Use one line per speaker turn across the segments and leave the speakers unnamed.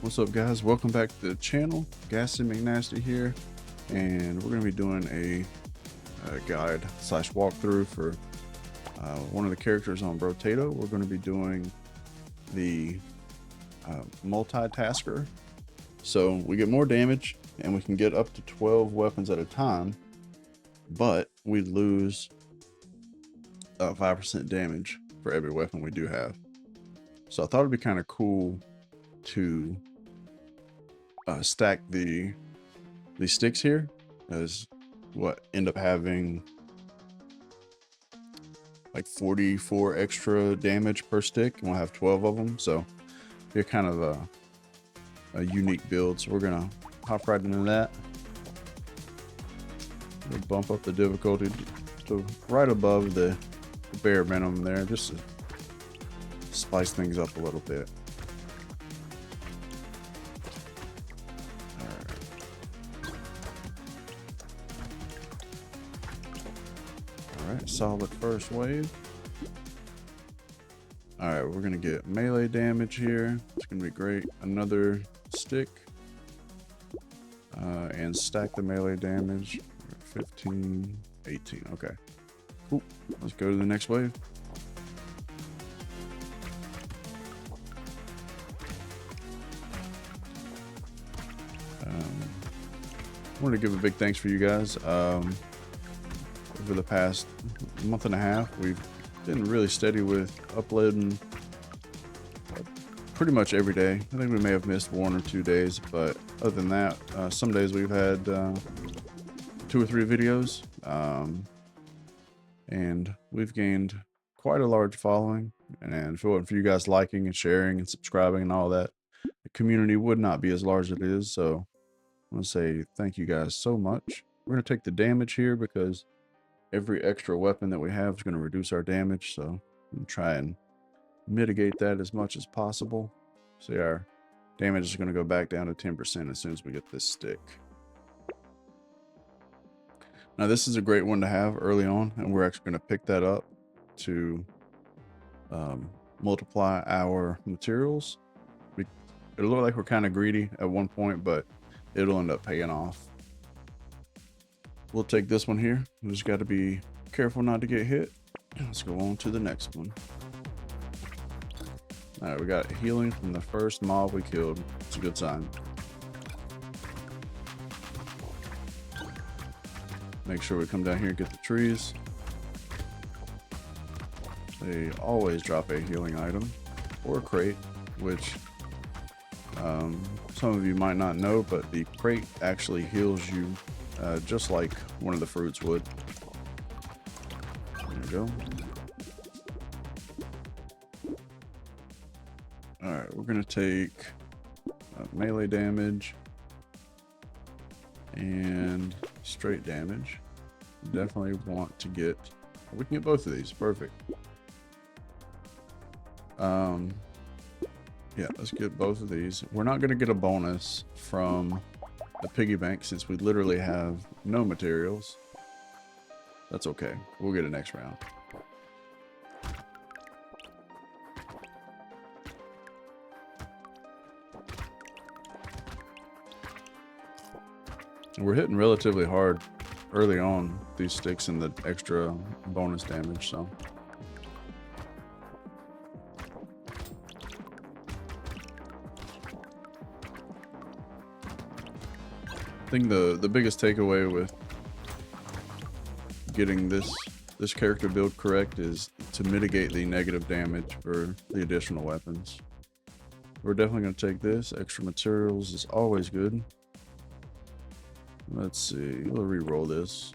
What's up, guys? Welcome back to the channel. Gassy McNasty here, and we're going to be doing a guide slash walkthrough for one of the characters on Brotato. We're going to be doing the Multitasker. So we get more damage, and we can get up to 12 weapons at a time, but we lose 5% damage for every weapon we do have. So I thought it'd be kind of cool to stack the sticks here, as what end up having like 44 extra damage per stick, and we'll have 12 of them. So they're kind of a unique build. So we're gonna hop right into that. We'll bump up the difficulty to right above the bare minimum there, just to spice things up a little bit. Alright, solid first wave. Alright, we're gonna get melee damage here. It's gonna be great. Another stick. And stack the melee damage. 15, 18. Okay. Cool. Let's go to the next wave. I want to give a big thanks for you guys. Over the past month and a half, we've been really steady with uploading pretty much every day. I think we may have missed 1 or 2 days, but other than that, some days we've had 2 or 3 videos, and we've gained quite a large following. And if it wasn't for you guys liking and sharing and subscribing and all that, the community would not be as large as it is. So I want to say thank you guys so much. We're going to take the damage here because every extra weapon that we have is going to reduce our damage. So I'm going to try and mitigate that as much as possible. See, our damage is going to go back down to 10% as soon as we get this stick. Now this is a great one to have early on, and we're actually going to pick that up to multiply our materials. It'll look like we're kind of greedy at one point, but it'll end up paying off. We'll take this one here. We just got to be careful not to get hit. Let's go on to the next one. All right, we got healing from the first mob we killed. It's a good sign. Make sure we come down here and get the trees. They always drop a healing item or a crate, which some of you might not know, but the crate actually heals you just like one of the fruits would. There we go. Alright, we're going to take melee damage and straight damage. Definitely want to get... We can get both of these. Perfect. Yeah, let's get both of these. We're not going to get a bonus from the piggy bank since we literally have no materials. That's okay. We'll get it next round. We're hitting relatively hard early on, these sticks and the extra bonus damage, so. I think the biggest takeaway with getting this character build correct is to mitigate the negative damage for the additional weapons. We're definitely going to take this. Extra materials is always good. Let's see. We'll re-roll this.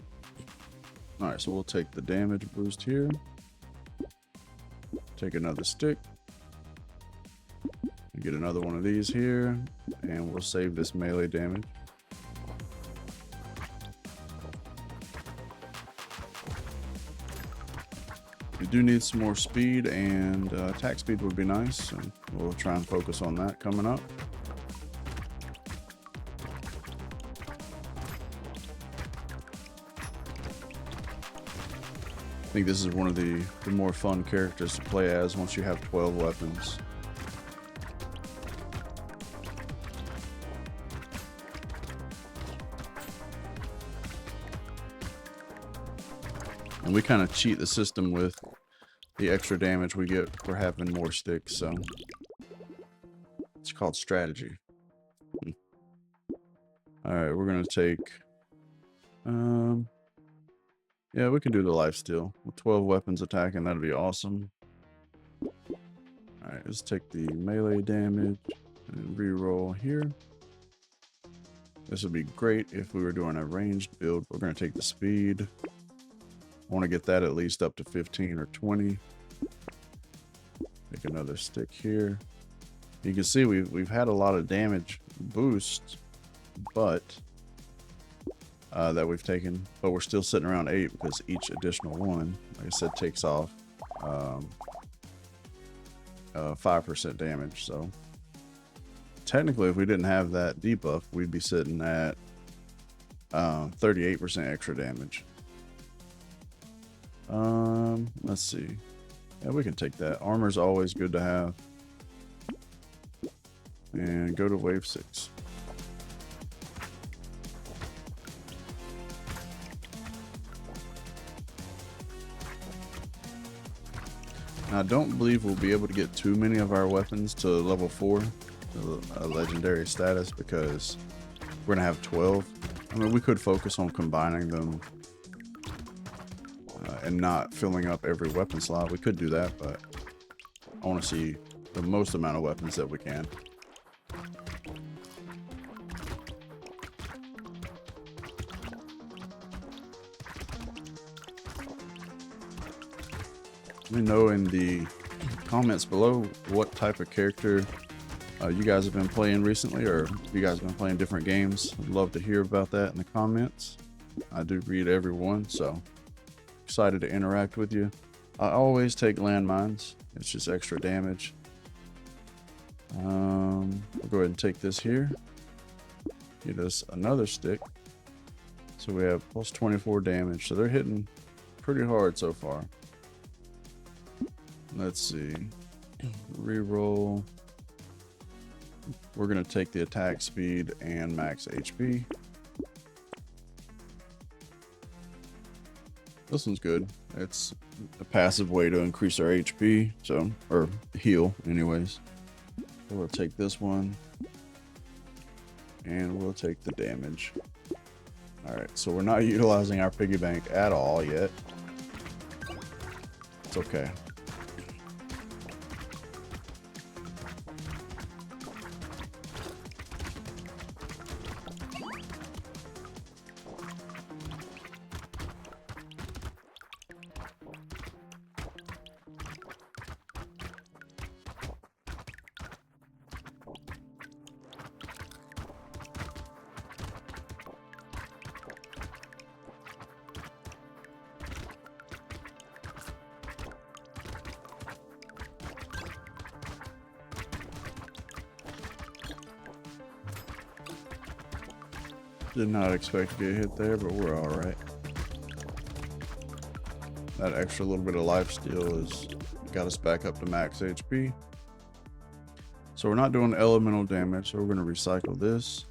Alright, so we'll take the damage boost here. Take another stick. Get another one of these here. And we'll save this melee damage. We do need some more speed, and attack speed would be nice. So we'll try and focus on that coming up. I think this is one of the more fun characters to play as once you have 12 weapons. And we kind of cheat the system with the extra damage we get for having more sticks, so it's called strategy. Alright, we're gonna take yeah, we can do the lifesteal with 12 weapons attacking. That'd be awesome. Alright, let's take the melee damage and reroll here. This would be great if we were doing a ranged build. We're going to take the speed. I want to get that at least up to 15 or 20. Take another stick here. You can see we've had a lot of damage boosts, but that we've taken, but we're still sitting around 8 because each additional one, like I said, takes off 5% damage. So technically, if we didn't have that debuff, we'd be sitting at 38% extra damage. Let's see. Yeah, we can take that. Armor's always good to have. And go to wave 6. Now, I don't believe we'll be able to get too many of our weapons to level 4, a legendary status, because we're gonna have 12. I mean, we could focus on combining them and not filling up every weapon slot. We could do that, but I want to see the most amount of weapons that we can. Let me know in the comments below what type of character you guys have been playing recently, or if you guys have been playing different games. I'd love to hear about that in the comments. I do read every one, so excited to interact with you. I always take landmines. It's just extra damage. We'll go ahead and take this here. Get us another stick. So we have plus 24 damage. So they're hitting pretty hard so far. Let's see. Reroll. We're going to take the attack speed and max HP. This one's good. It's a passive way to increase our HP, so, or heal anyways. So we'll take this one and we'll take the damage. All right, so we're not utilizing our piggy bank at all yet. It's okay. Did not expect to get hit there, but we're all right. That extra little bit of life steal has got us back up to max HP. So we're not doing elemental damage, so we're going to recycle this.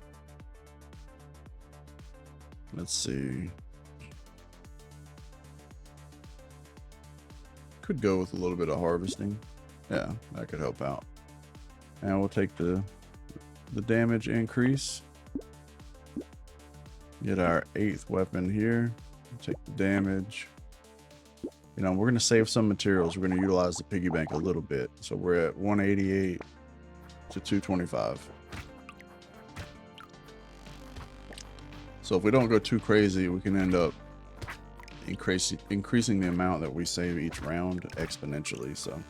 Let's see. Could go with a little bit of harvesting. Yeah, that could help out. And we'll take the damage increase. Get our 8th weapon here. Take the damage. You know, we're going to save some materials. We're going to utilize the piggy bank a little bit. So we're at 188 to 225. So if we don't go too crazy, we can end up increasing the amount that we save each round exponentially. So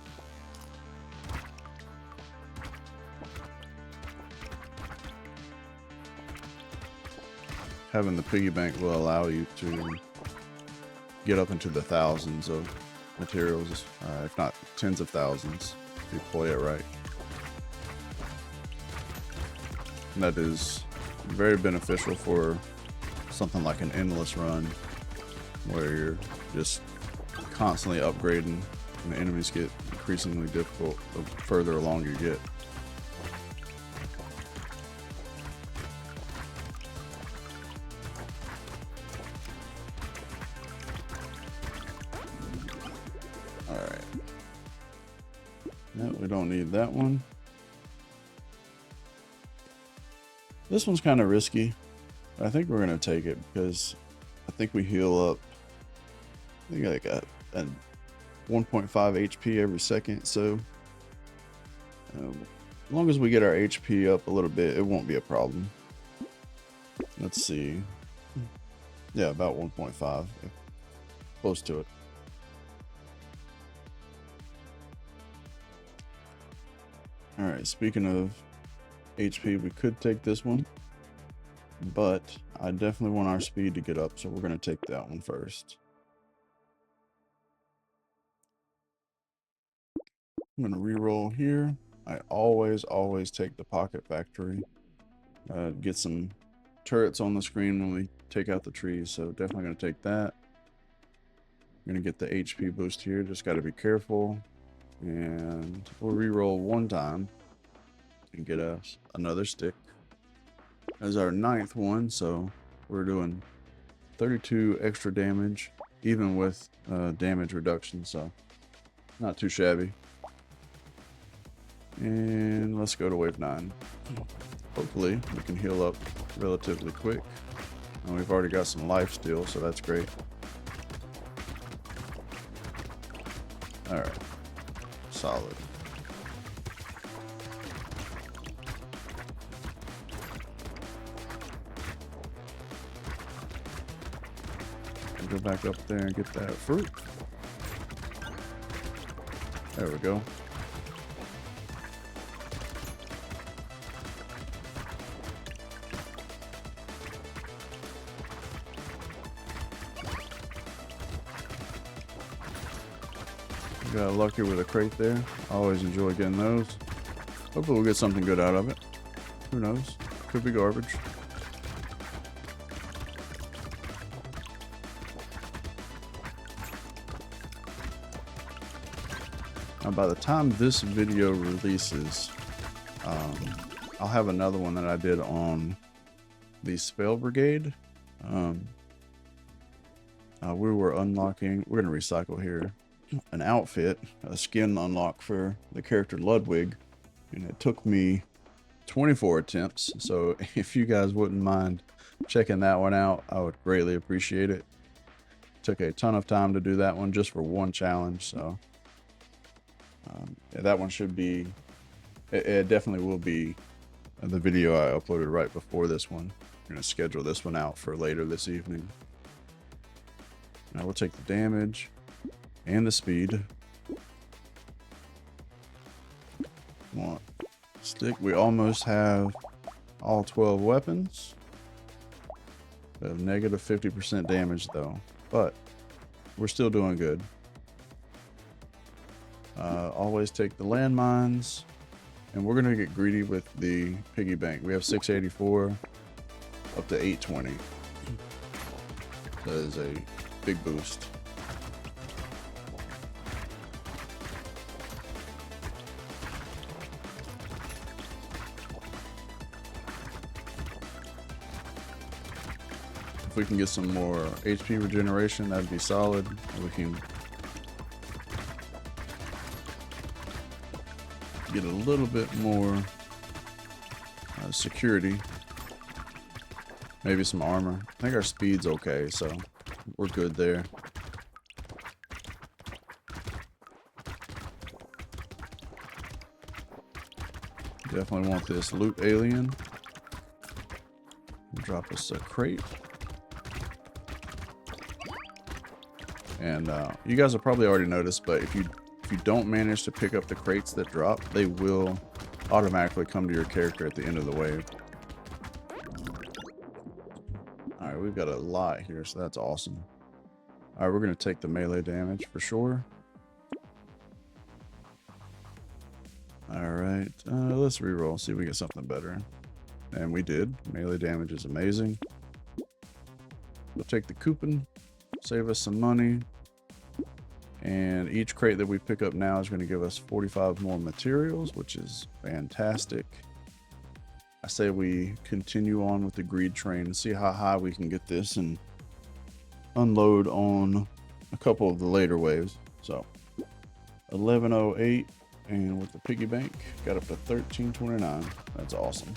having the piggy bank will allow you to get up into the thousands of materials, if not tens of thousands, if you play it right. And that is very beneficial for something like an endless run, where you're just constantly upgrading and the enemies get increasingly difficult the further along you get. No, we don't need that one. This one's kind of risky. I think we're going to take it because I think we heal up. I think I got a 1.5 HP every second. So as long as we get our HP up a little bit, it won't be a problem. Let's see. Yeah, about 1.5. Close to it. All right, speaking of HP, we could take this one, but I definitely want our speed to get up, so we're going to take that one first. I'm going to re-roll here. I always take the Pocket Factory. Get some turrets on the screen when we take out the trees, so definitely going to take that. I'm going to get the HP boost here, just got to be careful. And we'll re-roll one time and get us another stick as our 9th one, so we're doing 32 extra damage, even with damage reduction, so not too shabby. And let's go to wave 9. Hopefully we can heal up relatively quick. And we've already got some life still, so that's great. All right, solid. Go back up there and get that fruit. There we go. Got lucky with a crate there. I always enjoy getting those. Hopefully we'll get something good out of it. Who knows? Could be garbage. Now, by the time this video releases, I'll have another one that I did on the Spell Brigade. We were unlocking, we're going to recycle here, an outfit, a skin unlock for the character Ludwig, and it took me 24 attempts. So if you guys wouldn't mind checking that one out, I would greatly appreciate it. Took a ton of time to do that one just for one challenge, so yeah, that one should be, it definitely will be the video I uploaded right before this one. I'm going to schedule this one out for later this evening. Now we'll take the damage and the speed. One stick. We almost have all 12 weapons. We have negative 50% damage though, but we're still doing good. Always take the landmines, and we're gonna get greedy with the piggy bank. We have 684 up to 820. That is a big boost. If we can get some more HP regeneration, that'd be solid. We can get a little bit more security, maybe some armor. I think our speed's okay, so we're good there. Definitely want this loot alien. Drop us a crate. And you guys have probably already noticed, but if you don't manage to pick up the crates that drop, they will automatically come to your character at the end of the wave. All right, we've got a lot here, so that's awesome. All right, we're going to take the melee damage for sure. All right, let's reroll, see if we get something better. And we did. Melee damage is amazing. We'll take the coupon, save us some money. And each crate that we pick up now is going to give us 45 more materials, which is fantastic. I say we continue on with the greed train and see how high we can get this and unload on a couple of the later waves. So 1108, And with the piggy bank, got up to 1329. That's awesome.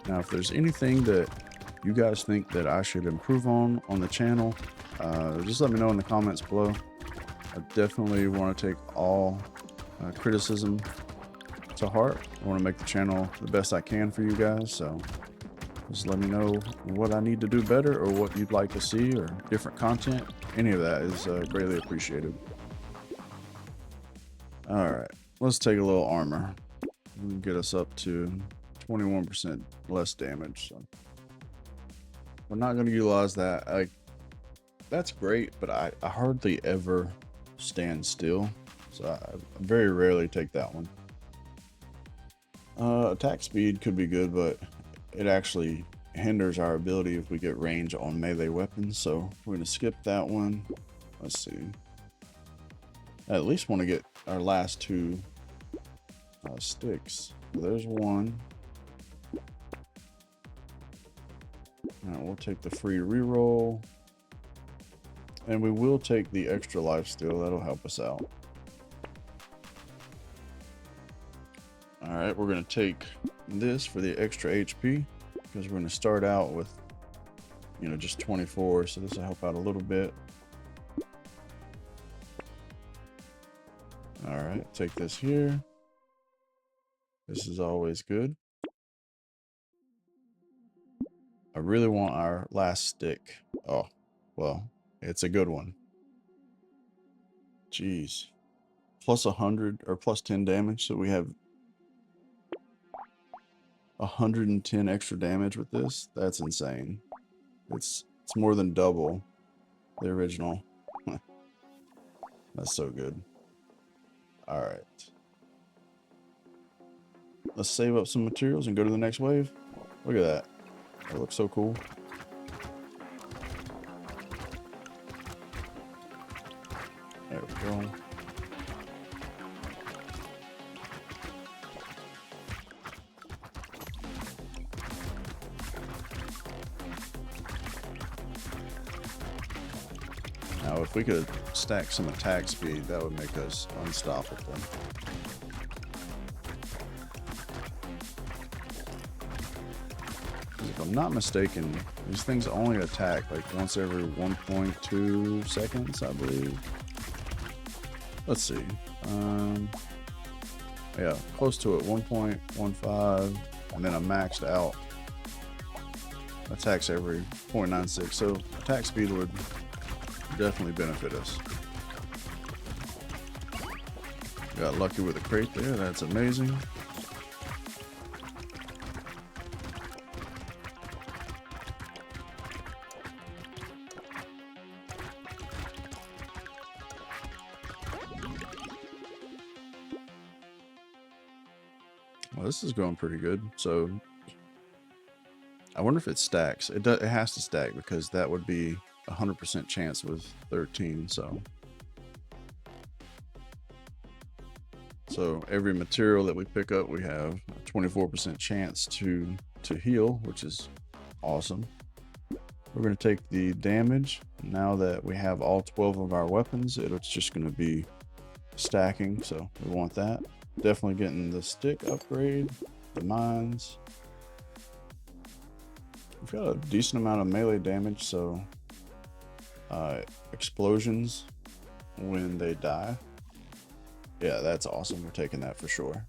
Now, if there's anything that you guys think that I should improve on the channel, just let me know in the comments below. I definitely want to take all criticism to heart. I want to make the channel the best I can for you guys, so just let me know what I need to do better or what you'd like to see or different content. Any of that is greatly appreciated. All right, let's take a little armor. We'll get us up to 21% less damage. So we're not going to utilize that. That's great, but I hardly ever stand still, so I very rarely take that one. Attack speed could be good, but it actually hinders our ability if we get range on melee weapons, so we're going to skip that one. Let's see. I at least want to get our last two sticks. There's one. All right, we'll take the free reroll, and we will take the extra life steal. That'll help us out. All right, we're going to take this for the extra HP because we're going to start out with, you know, just 24, so this will help out a little bit. All right, take this here. This is always good. I really want our last stick. Oh, well, it's a good one. Jeez. Plus 100 or plus 10 damage, so we have 110 extra damage with this. That's insane. It's more than double the original. That's so good. All right. Let's save up some materials and go to the next wave. Look at that. That looks so cool. There we go. Now, if we could stack some attack speed, that would make us unstoppable. If I'm not mistaken, these things only attack like once every 1.2 seconds, I believe. Let's see. Yeah, close to it, 1.15, and then a maxed out attacks every 0.96. So attack speed would definitely benefit us. Got lucky with a crate there. That's amazing. Well, this is going pretty good. So I wonder if it stacks. It has to stack because that would be 100% chance with 13. So every material that we pick up, we have a 24% chance to heal, which is awesome. We're going to take the damage. Now that we have all 12 of our weapons, it's just going to be stacking, so we want that. Definitely getting the stick upgrade, the mines. We've got a decent amount of melee damage, so explosions when they die. Yeah, that's awesome. We're taking that for sure.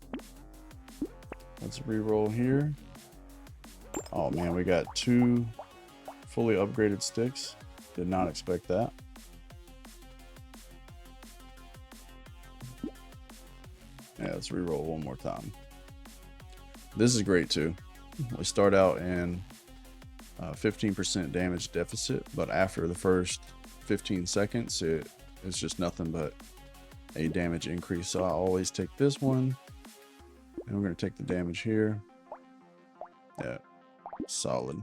Let's re-roll here. Oh man, we got 2 fully upgraded sticks. Did not expect that. Yeah, let's re-roll one more time. This is great too. We start out in 15% damage deficit, but after the first 15 seconds, it's just nothing but a damage increase. So I always take this one, and we're going to take the damage here. Yeah, solid.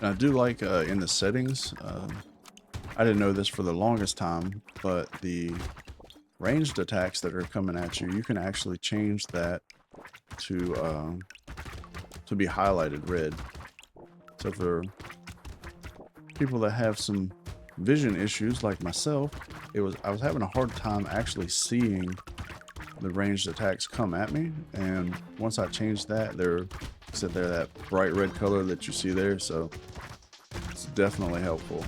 And I do like in the settings, I didn't know this for the longest time, but the ranged attacks that are coming at you, you can actually change that to be highlighted red. So for people that have some vision issues like myself, I was having a hard time actually seeing the ranged attacks come at me, and once I changed that, they're that bright red color that you see there, so it's definitely helpful.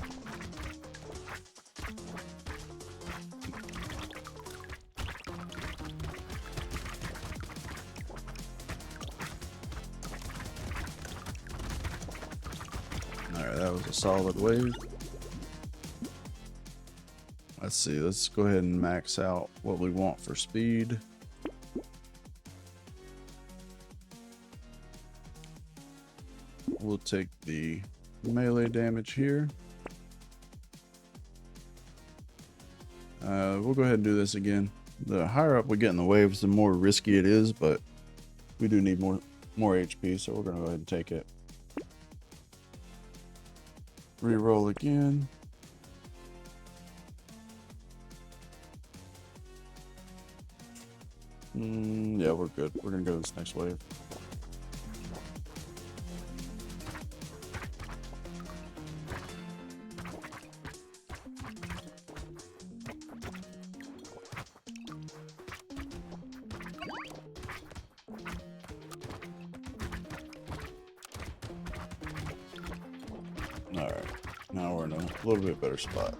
Alright, that was a solid wave. Let's see, let's go ahead and max out what we want for speed. We'll take the melee damage here. We'll go ahead and do this again. The higher up we get in the waves, the more risky it is, but we do need more HP, so we're going to go ahead and take it. Reroll again. Yeah, we're good. We're going to go to this next wave. Alright, now we're in a little bit better spot.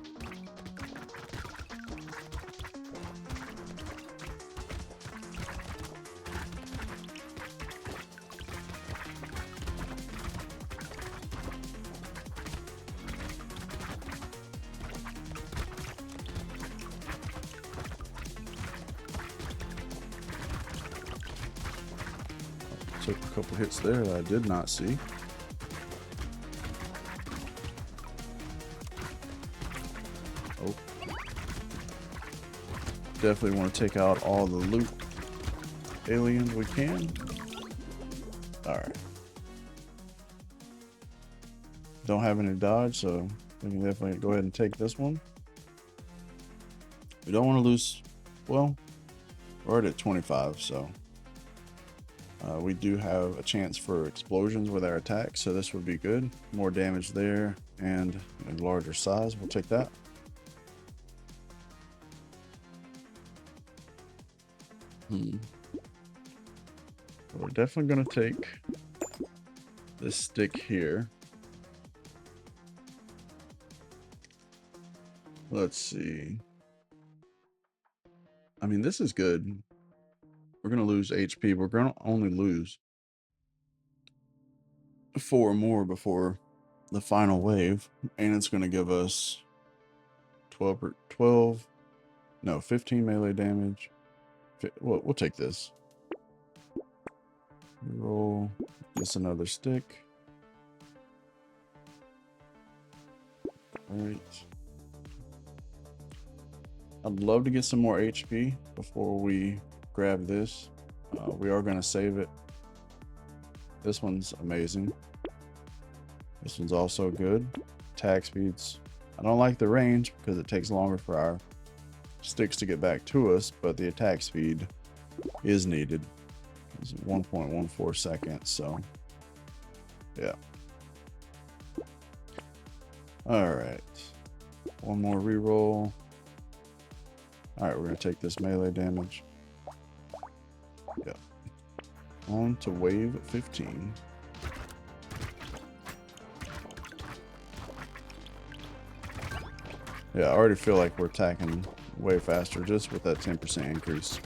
Took a couple hits there that I did not see. Oh. Definitely want to take out all the loot aliens we can. Alright. Don't have any dodge, so we can definitely go ahead and take this one. We don't want to lose, well, we're already at 25, so we do have a chance for explosions with our attacks, so this would be good. More damage there and a larger size. We'll take that. We're definitely going to take this stick here. Let's see. I mean, this is good. We're going to lose HP. We're going to only lose 4 more before the final wave. And it's going to give us 15 melee damage. We'll take this. Roll just another stick. All right. I'd love to get some more HP before we grab this. We are going to save it. This one's amazing. This one's also good. Attack speeds. I don't like the range because it takes longer for our sticks to get back to us, but the attack speed is needed. It's 1.14 seconds, so yeah. All right. One more reroll. All right, we're going to take this melee damage. Yep. On to wave 15. Yeah, I already feel like we're attacking way faster just with that 10% increase.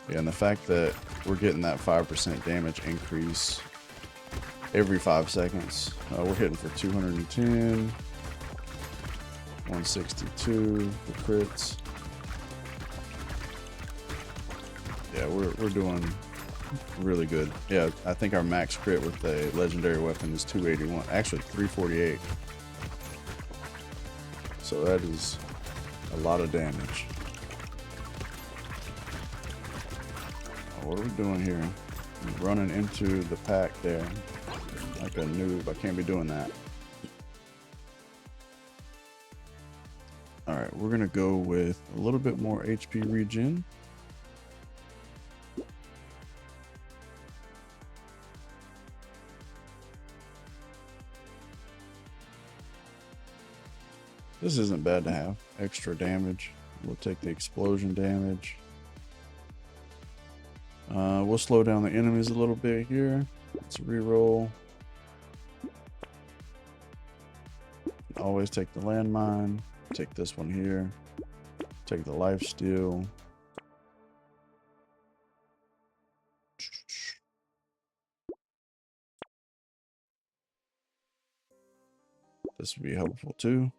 Yeah, and the fact that we're getting that 5% damage increase every 5 seconds. We're hitting for 210, 162 for crits. Yeah, we're doing really good. Yeah, I think our max crit with the legendary weapon is 281. Actually, 348. So that is a lot of damage. What are we doing here? I'm running into the pack there like a noob. I can't be doing that. Alright, we're gonna go with a little bit more HP regen. This isn't bad to have. Extra damage. We'll take the explosion damage. We'll slow down the enemies a little bit here. Let's reroll. Always take the landmine. Take this one here. Take the lifesteal. This would be helpful too.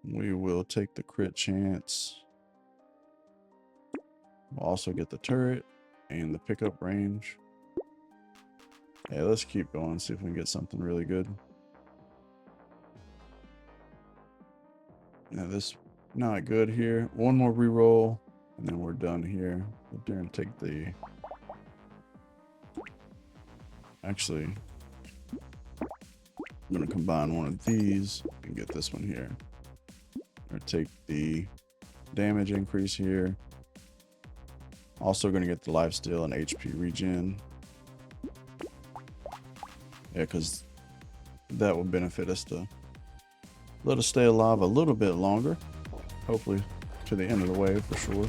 We will take the crit chance. We'll also get the turret and the pickup range. Yeah, let's keep going, see if we can get something really good. Now this not good here. One more reroll and then we're done here. We're going to take the... Actually, I'm going to combine one of these and get this one here. Or take the damage increase here. Also going to get the lifesteal and HP regen. Yeah, because that will benefit us to let us stay alive a little bit longer. Hopefully to the end of the wave for sure.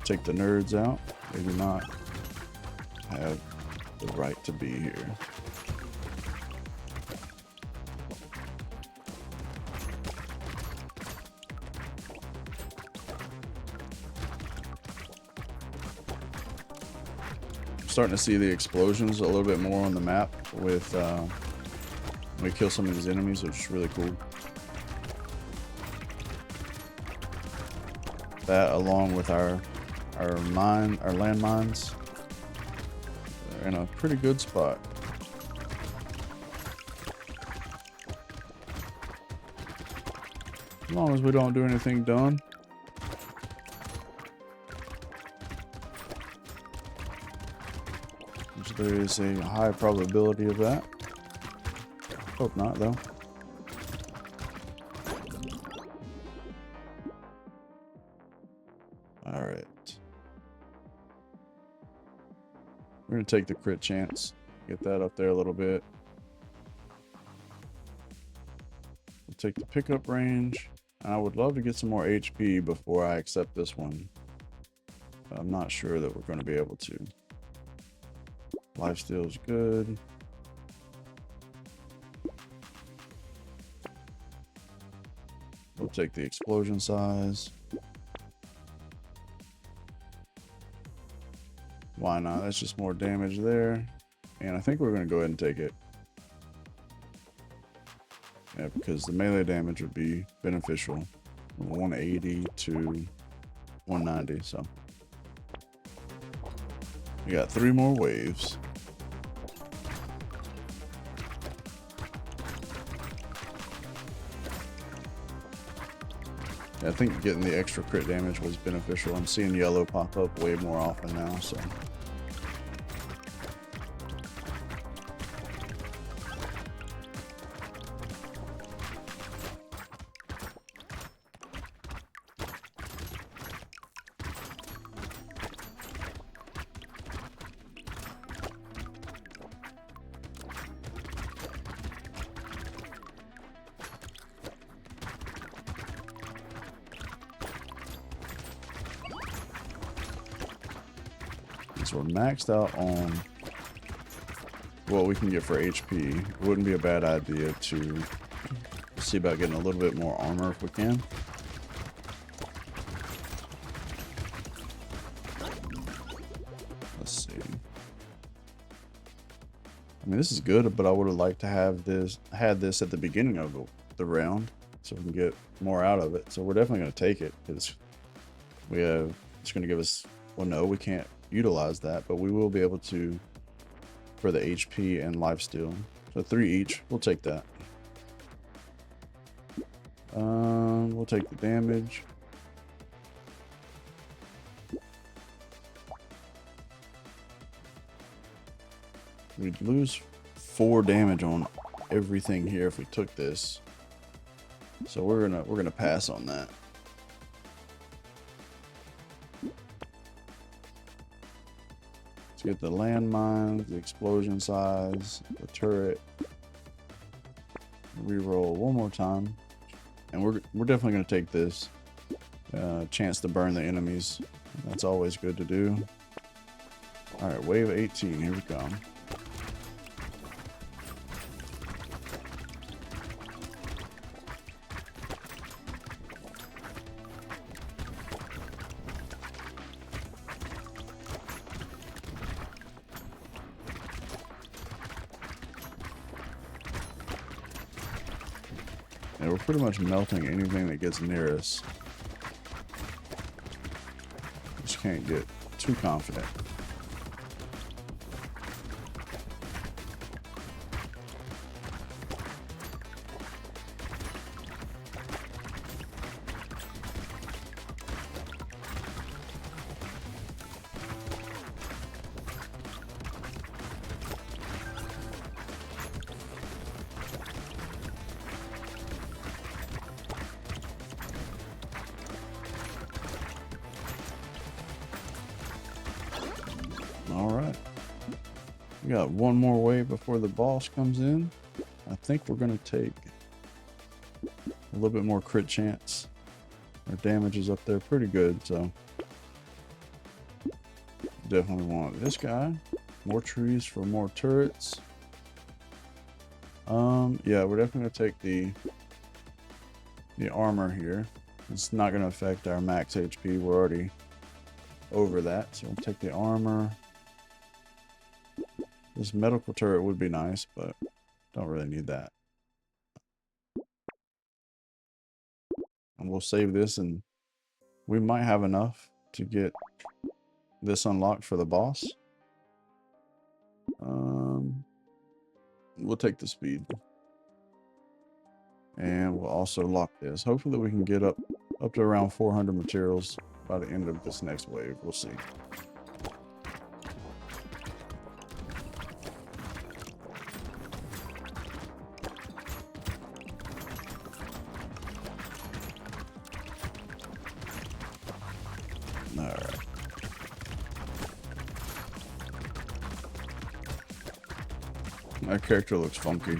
Take the nerds out. They do not have the right to be here. Starting to see the explosions a little bit more on the map with when we kill some of these enemies, which is really cool. That along with our landmines, they're in a pretty good spot. As long as we don't do anything dumb. There is a high probability of that. Hope not, though. Alright. We're going to take the crit chance. Get that up there a little bit. We'll take the pickup range. I would love to get some more HP before I accept this one. But I'm not sure that we're going to be able to. Lifesteal is good. We'll take the explosion size. Why not? That's just more damage there. And I think we're going to go ahead and take it. Yeah, because the melee damage would be beneficial. 180 to 190, so. We got 3 more waves. Yeah, I think getting the extra crit damage was beneficial. I'm seeing yellow pop up way more often now, so. So we're maxed out on what we can get for HP. It wouldn't be a bad idea to see about getting a little bit more armor if we can. I mean, this is good, but I would have liked to have had this at the beginning of the round so we can get more out of it. So we're definitely going to take it because it's going to give us, well, no, we can't utilize that, but we will be able to for the HP and lifesteal. So 3 each, we'll take that. We'll take the damage. We'd lose 4 damage on everything here if we took this. So we're gonna pass on that. Let's get the landmines, the explosion size, the turret. Reroll one more time. And we're definitely gonna take this. Chance to burn the enemies. That's always good to do. Alright, wave 18, here we come. And we're pretty much melting anything that gets near us. Just can't get too confident. All right, we got one more wave before the boss comes in. I think we're gonna take a little bit more crit chance. Our damage is up there pretty good, so definitely want this guy. More trees for more turrets. Yeah, we're definitely gonna take the armor here. It's not gonna affect our max HP. We're already over that, so we'll take the armor. This medical turret would be nice, but don't really need that. And we'll save this, and we might have enough to get this unlocked for the boss. We'll take the speed. And we'll also lock this. Hopefully we can get up to around 400 materials by the end of this next wave. We'll see. All right. My character looks funky.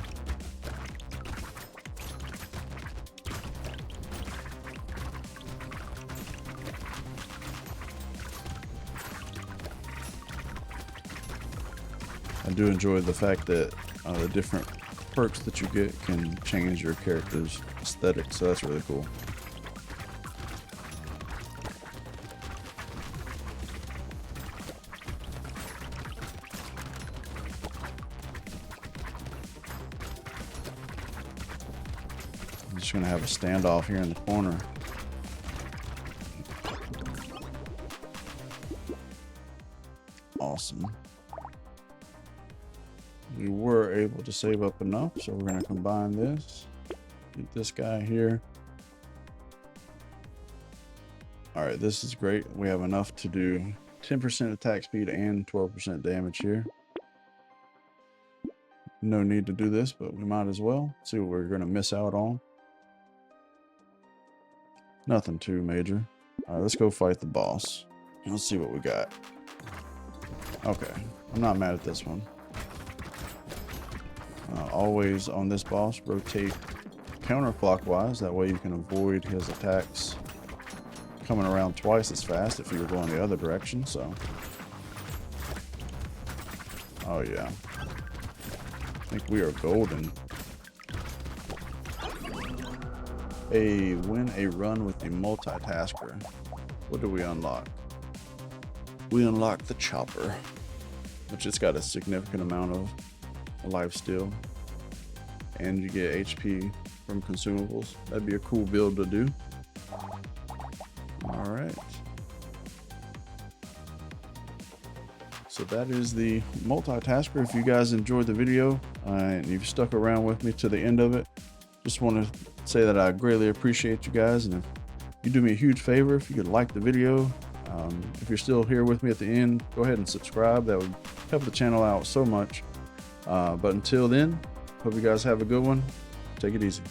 I do enjoy the fact that the different perks that you get can change your character's aesthetic, so that's really cool. I'm just gonna have a standoff here in the corner. Awesome. We were able to save up enough, so we're gonna combine this. Get this guy here. All right, this is great. We have enough to do 10% attack speed and 12% damage here. No need to do this, but we might as well. See what we're gonna miss out on. Nothing too major. All right, let's go fight the boss. Let's see what we got. Okay, I'm not mad at this one. Always on this boss, rotate counterclockwise. That way you can avoid his attacks coming around twice as fast if you were going the other direction. So, oh yeah, I think we are golden. Win a run with the Multitasker. What do we unlock? We unlock the chopper, which it's got a significant amount of a life steal, and you get HP from consumables. That'd be a cool build to do. All right. So that is the Multitasker. If you guys enjoyed the video and you've stuck around with me to the end of it, just want to say that I greatly appreciate you guys. And if you do me a huge favor, if you could like the video, if you're still here with me at the end, go ahead and subscribe. That would help the channel out so much. But until then, hope you guys have a good one. Take it easy.